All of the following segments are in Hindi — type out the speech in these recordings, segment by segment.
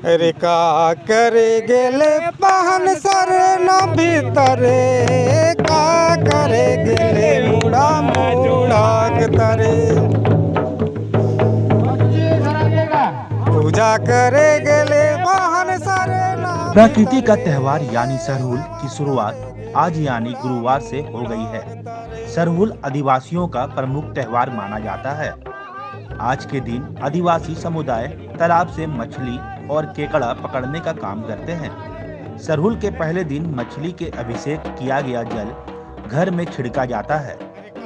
रे का करे गेले पाहन सर न भीतरे का करे गेले मुड़ा मुड़ाक तरे पूजा करे गेले पाहन सर न प्रकृति का त्योहार यानी सरहुल की शुरुआत आज यानी गुरुवार से हो गई है। सरहुल आदिवासियों का प्रमुख त्योहार माना जाता है। आज के दिन आदिवासी समुदाय तालाब से मछली और केकड़ा पकड़ने का काम करते हैं। सरहुल के पहले दिन मछली के अभिषेक किया गया जल घर में छिड़का जाता है।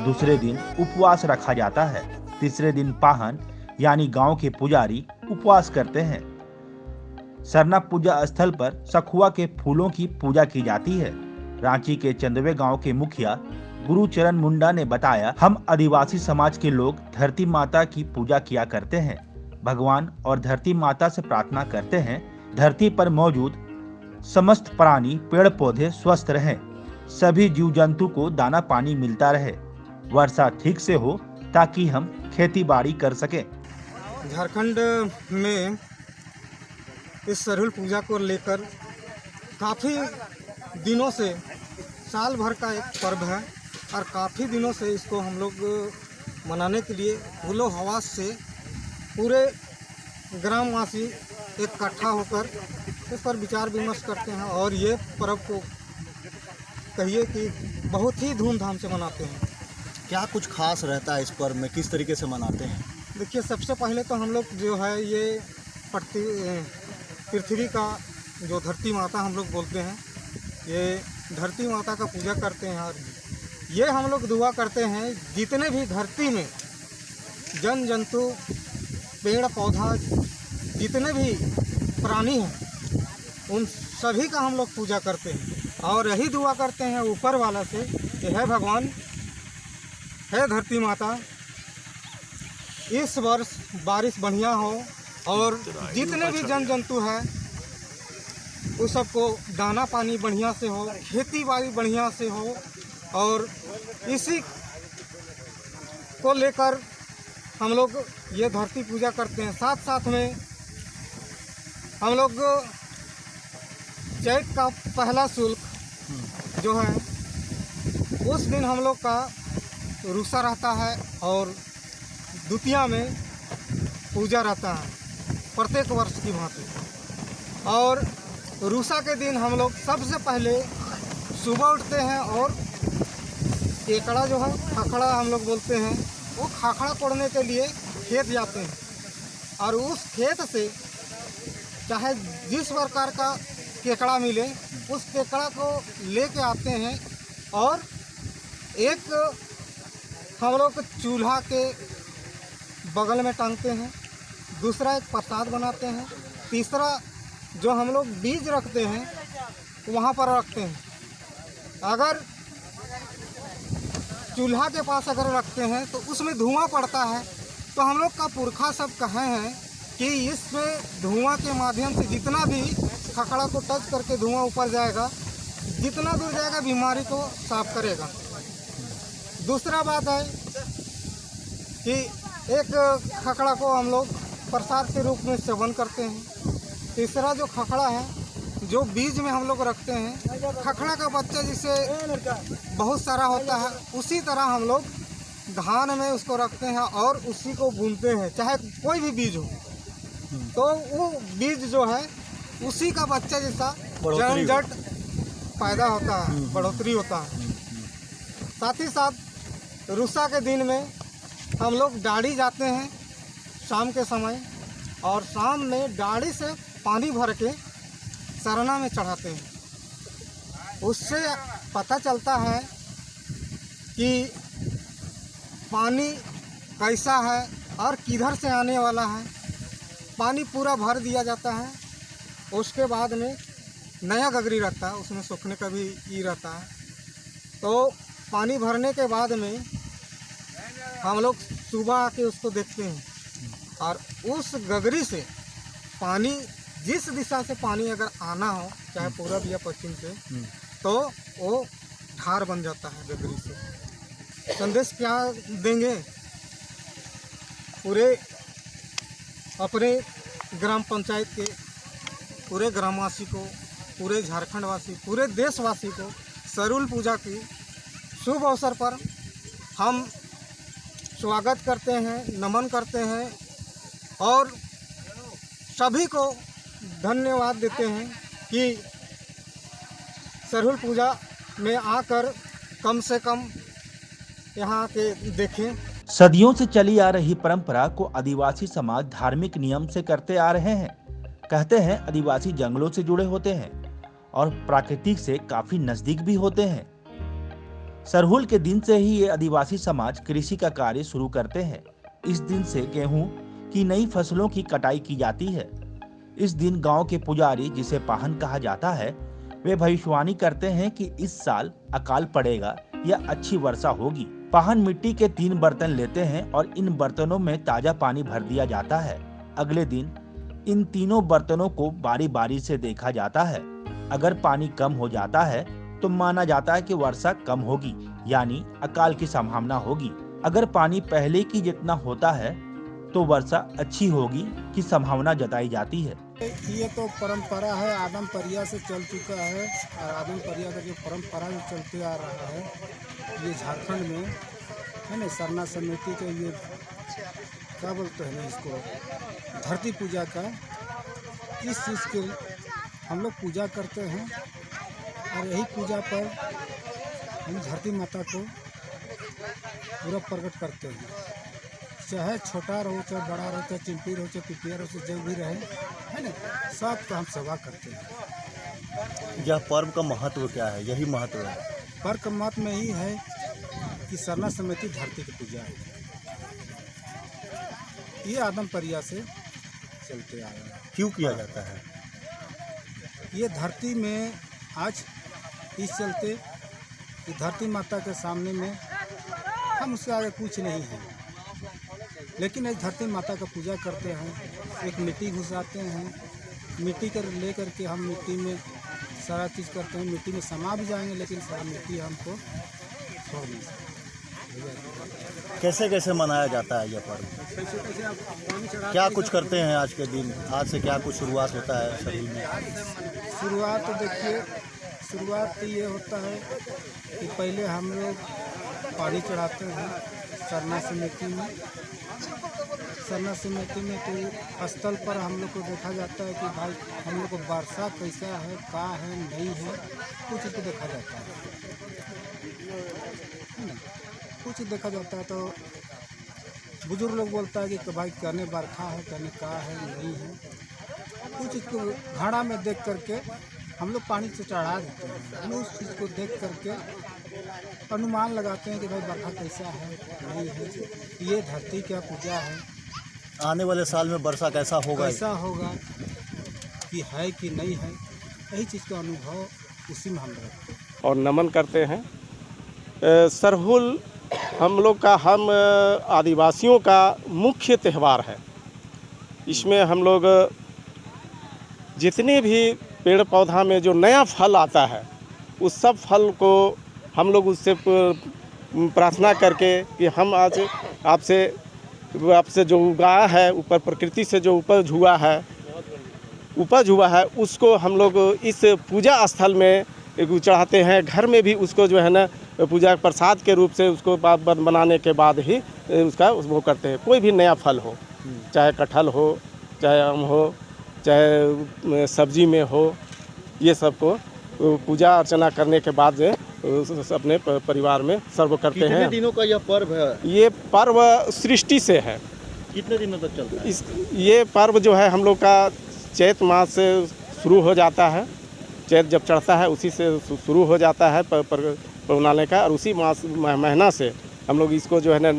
दूसरे दिन उपवास रखा जाता है। तीसरे दिन पाहन यानी गांव के पुजारी उपवास करते हैं। सरना पूजा स्थल पर सखुआ के फूलों की पूजा की जाती है। रांची के चंदवे गांव के मुखिया गुरुचरण मुंडा ने बताया, हम आदिवासी समाज के लोग धरती माता की पूजा किया करते हैं। भगवान और धरती माता से प्रार्थना करते हैं, धरती पर मौजूद समस्त प्राणी पेड़ पौधे स्वस्थ रहें, सभी जीव जंतु को दाना पानी मिलता रहे, वर्षा ठीक से हो ताकि हम खेती बाड़ी कर सकें। झारखंड में इस सरहुल पूजा को लेकर काफ़ी दिनों से साल भर का एक पर्व है और काफ़ी दिनों से इसको हम लोग मनाने के लिए हुलो हवास से पूरे ग्रामवासी इकट्ठा होकर इस पर विचार विमर्श करते हैं और ये पर्व को कहिए कि बहुत ही धूमधाम से मनाते हैं। क्या कुछ खास रहता है इस पर्व में, किस तरीके से मनाते हैं? देखिए, सबसे पहले तो हम लोग जो है ये पृथ्वी का जो धरती माता हम लोग बोलते हैं, ये धरती माता का पूजा करते हैं और ये हम लोग दुआ करते हैं जितने भी धरती में जन जंतु पेड़ पौधा जितने भी प्राणी हैं उन सभी का हम लोग पूजा करते हैं और यही दुआ करते हैं ऊपर वाला से कि है भगवान, है धरती माता, इस वर्ष बारिश बढ़िया हो और जितने भी जन जंतु है उस सबको दाना पानी बढ़िया से हो, खेती बाड़ी बढ़िया से हो और इसी को लेकर हम लोग ये धरती पूजा करते हैं। साथ साथ में हम लोग चैत का पहला शुल्क जो है उस दिन हम लोग का रूसा रहता है और द्वितीया में पूजा रहता है प्रत्येक वर्ष की भांति। और रूसा के दिन हम लोग सबसे पहले सुबह उठते हैं और केकड़ा जो है खाखड़ा हम लोग बोलते हैं, वो खाखड़ा तोड़ने के लिए खेत जाते हैं और उस खेत से चाहे जिस प्रकार का केकड़ा मिले उस केकड़ा को लेके आते हैं और एक हम लोग चूल्हा के बगल में टांगते हैं, दूसरा एक प्रसाद बनाते हैं, तीसरा जो हम लोग बीज रखते हैं वहाँ पर रखते हैं। अगर चूल्हा के पास अगर रखते हैं तो उसमें धुआं पड़ता है, तो हम लोग का पुरखा सब कहे हैं कि इसमें धुआं के माध्यम से जितना भी खकड़ा को टच करके धुआं ऊपर जाएगा, जितना दूर जाएगा बीमारी को साफ करेगा। दूसरा बात है कि एक खकड़ा को हम लोग प्रसाद के रूप में सेवन करते हैं। तीसरा जो खखड़ा है जो बीज में हम लोग रखते हैं, खखड़ा का बच्चा जिसे बहुत सारा होता है उसी तरह हम लोग धान में उसको रखते हैं और उसी को बुनते हैं, चाहे कोई भी बीज हो तो वो बीज जो है उसी का बच्चा जैसा जट पैदा होता है, बढ़ोतरी होता है। साथ ही साथ रुसा के दिन में हम लोग डाड़ी जाते हैं शाम के समय और शाम में डाड़ी से पानी भर के सरना में चढ़ाते हैं। उससे पता चलता है कि पानी कैसा है और किधर से आने वाला है। पानी पूरा भर दिया जाता है, उसके बाद में नया गगरी रहता है, उसमें सूखने का भी ई रहता है। तो पानी भरने के बाद में हम लोग सुबह आके उसको देखते हैं और उस गगरी से पानी जिस दिशा से पानी अगर आना हो, चाहे पूरब या पश्चिम से, तो वो धार बन जाता है गगरी से। संदेश क्या देंगे? पूरे अपने ग्राम पंचायत के पूरे ग्रामवासी को, पूरे झारखंड वासी, पूरे देशवासी को सरहुल पूजा की शुभ अवसर पर हम स्वागत करते हैं, नमन करते हैं और सभी को धन्यवाद देते हैं कि सरहुल पूजा में आकर कम से कम यहाँ के देखें। सदियों से चली आ रही परंपरा को आदिवासी समाज धार्मिक नियम से करते आ रहे हैं। कहते हैं आदिवासी जंगलों से जुड़े होते हैं और प्रकृति से काफी नजदीक भी होते हैं। सरहुल के दिन से ही ये आदिवासी समाज कृषि का कार्य शुरू करते हैं। इस दिन से गेहूं की नई फसलों की कटाई की जाती है। इस दिन गांव के पुजारी, जिसे पाहन कहा जाता है, वे भविष्यवाणी करते हैं कि इस साल अकाल पड़ेगा या अच्छी वर्षा होगी। पाहन मिट्टी के 3 बर्तन लेते हैं और इन बर्तनों में ताजा पानी भर दिया जाता है। अगले दिन इन तीनों बर्तनों को बारी बारी से देखा जाता है। अगर पानी कम हो जाता है तो माना जाता है कि वर्षा कम होगी, यानी अकाल की संभावना होगी। अगर पानी पहले की जितना होता है तो वर्षा अच्छी होगी की संभावना जताई जाती है। ये तो परंपरा है, आदम परिया से चल चुका है और आदम परिया का जो परंपरा जो चलते आ रहा है, ये झारखंड में है ना, सरना समिति के ये क्या बोलते हैं इसको, धरती पूजा का, इस चीज़ के हम लोग पूजा करते हैं और यही पूजा पर हम धरती माता को पूरा प्रकट करते हैं। चाहे छोटा रहो, चाहे बड़ा रहो, चाहे चिंपी रहो, चाहे पिपिया रहो, चाहे जो भी रहे, है ना, सबका हम सेवा करते हैं। यह पर्व का महत्व क्या है? यही महत्व है। पर्व का महत्व में ही है कि सरना समिति धरती की पूजा है। ये आदम परिया से चलते आ रहा है। क्यों किया जाता है? ये धरती में आज इस चलते कि धरती माता के सामने में हम उससे आगे कुछ नहीं हैं, लेकिन इस धरती माता का पूजा करते हैं। एक मिट्टी घुसाते हैं, मिट्टी कर ले करके हम मिट्टी में सारा चीज़ करते हैं। मिट्टी में समा भी जाएंगे लेकिन सारा मिट्टी हमको छोड़ नहीं सकते। कैसे कैसे मनाया जाता है यह पर्व? क्या कुछ करते हैं आज के दिन? आज से क्या कुछ शुरुआत होता है शरीर में? शुरुआत तो देखिए, शुरुआत तो ये होता है कि पहले हम लोग पानी चढ़ाते हैं सरना समिति में। सरना समिति में तो स्थल पर हम लोग को देखा जाता है कि भाई हम लोग को वर्षा कैसा है, का है, नहीं है, कुछ तो देखा जाता है ना, कुछ देखा जाता है। तो बुजुर्ग लोग बोलता है कि भाई कहने बरखा है, कहने का है, नहीं है, कुछ इसको घड़ा में देख करके हम लोग पानी से चढ़ा देते हैं। हम उस चीज़ को देख करके अनुमान लगाते हैं कि भाई बरखा कैसा है, नहीं है। ये धरती का पूजा है। आने वाले साल में वर्षा कैसा होगा? कैसा होगा कि है कि नहीं है, यही चीज़ का अनुभव उसी में हम रखते हैं और नमन करते हैं। सरहुल हम लोग का, हम आदिवासियों का मुख्य त्यौहार है। इसमें हम लोग जितने भी पेड़ पौधा में जो नया फल आता है, उस सब फल को हम लोग उससे प्रार्थना करके कि हम आज आपसे जो उगाया है, ऊपर प्रकृति से जो उपज हुआ है, उसको हम लोग इस पूजा स्थल में चढ़ाते हैं। घर में भी उसको जो है ना पूजा प्रसाद के रूप से उसको बनाने के बाद ही उसका वो करते हैं। कोई भी नया फल हो, चाहे कटहल हो, चाहे आम हो, चाहे सब्जी में हो, ये सबको पूजा अर्चना करने के बाद अपने परिवार में सर्व करते हैं। कितने दिनों का यह पर्व है? ये पर्व सृष्टि से है। कितने दिनों तक चलता है? ये पर्व जो है हम लोग का चैत मास से शुरू हो जाता है। चैत जब चढ़ता है उसी से शुरू हो जाता है मनाने का, और उसी महीना से हम लोग इसको जो है ना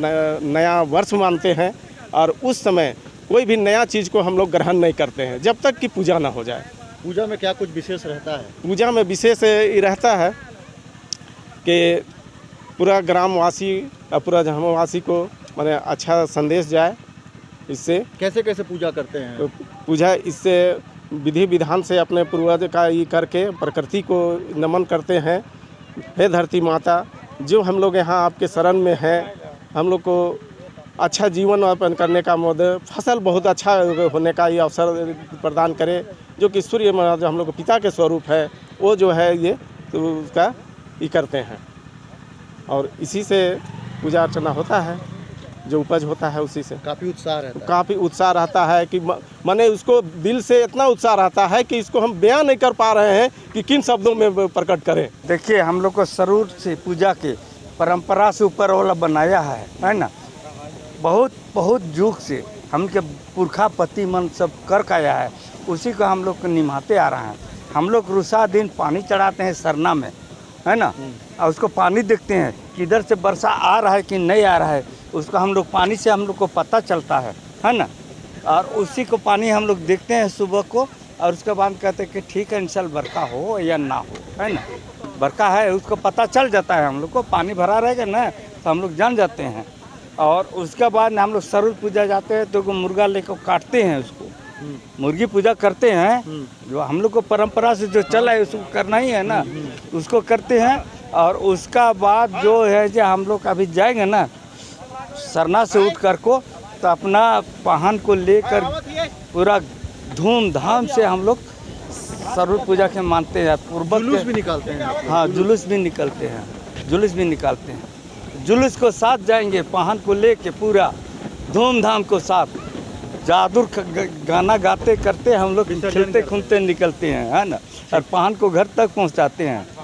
नया वर्ष मानते हैं। और उस समय कोई भी नया चीज़ को हम लोग ग्रहण नहीं करते हैं जब तक कि पूजा ना हो जाए। पूजा में क्या कुछ विशेष रहता है? पूजा में विशेष ये रहता है कि पूरा ग्रामवासी और पूरा जहांवासी को माने अच्छा संदेश जाए। इससे कैसे कैसे पूजा करते हैं? पूजा इससे विधि विधान से अपने पूर्वज का ये करके प्रकृति को नमन करते हैं। हे धरती माता, जो हम लोग यहाँ आपके शरण में हैं, हम लोग को अच्छा जीवन यापन करने का मौका, फसल बहुत अच्छा होने का ये अवसर प्रदान करे। जो कि सूर्य महाराज हम लोग के पिता के स्वरूप है, वो जो है ये तो उसका ये करते हैं और इसी से पूजा अर्चना होता है, जो उपज होता है उसी से काफ़ी उत्साह रहता है। काफ़ी उत्साह रहता है कि माने उसको दिल से इतना उत्साह रहता है कि इसको हम बयान नहीं कर पा रहे हैं कि किन शब्दों में प्रकट करें। देखिए, हम लोग को शुरू से पूजा के परंपरा से ऊपर वाला बनाया है ना। बहुत जुग से हम के पुरखा पति मन सब कर आया है, उसी को हम लोग निभाते आ रहे हैं। हम लोग रुसा दिन पानी चढ़ाते हैं सरना में, है ना, और उसको पानी देखते हैं किधर से वर्षा आ रहा है कि नहीं आ रहा है। उसको हम लोग पानी से हम लोग को पता चलता है ना। और उसी को पानी हम लोग देखते हैं सुबह को, और उसके बाद कहते हैं कि ठीक है इंशाल्लाह बरखा हो या ना हो, है ना। बरखा है उसको पता चल जाता है, हम लोग को पानी भरा रहेगा ना तो हम लोग जान जाते हैं। और उसके बाद हम लोग सरल पूजा जाते हैं तो मुर्गा लेकर काटते हैं, उसको मुर्गी पूजा करते हैं। जो हम लोग को परंपरा से जो चला है उसको करना ही है ना, उसको करते हैं। और उसका बाद जो है जो हम लोग अभी जाएंगे ना सरना से उठ कर को, तो अपना वाहन को लेकर पूरा धूमधाम से हम लोग सरल पूजा के मानते हैं। जुलूस भी निकालते हैं आप लोग? हाँ, जुलूस भी निकलते हैं, जुलूस भी निकालते हैं। जुलूस को साथ जाएंगे, वाहन को लेके पूरा धूमधाम को साथ जादू गाना गाते करते हम लोग खेलते खूनते निकलते हैं, है ना। और वाहन को घर तक पहुंचाते हैं।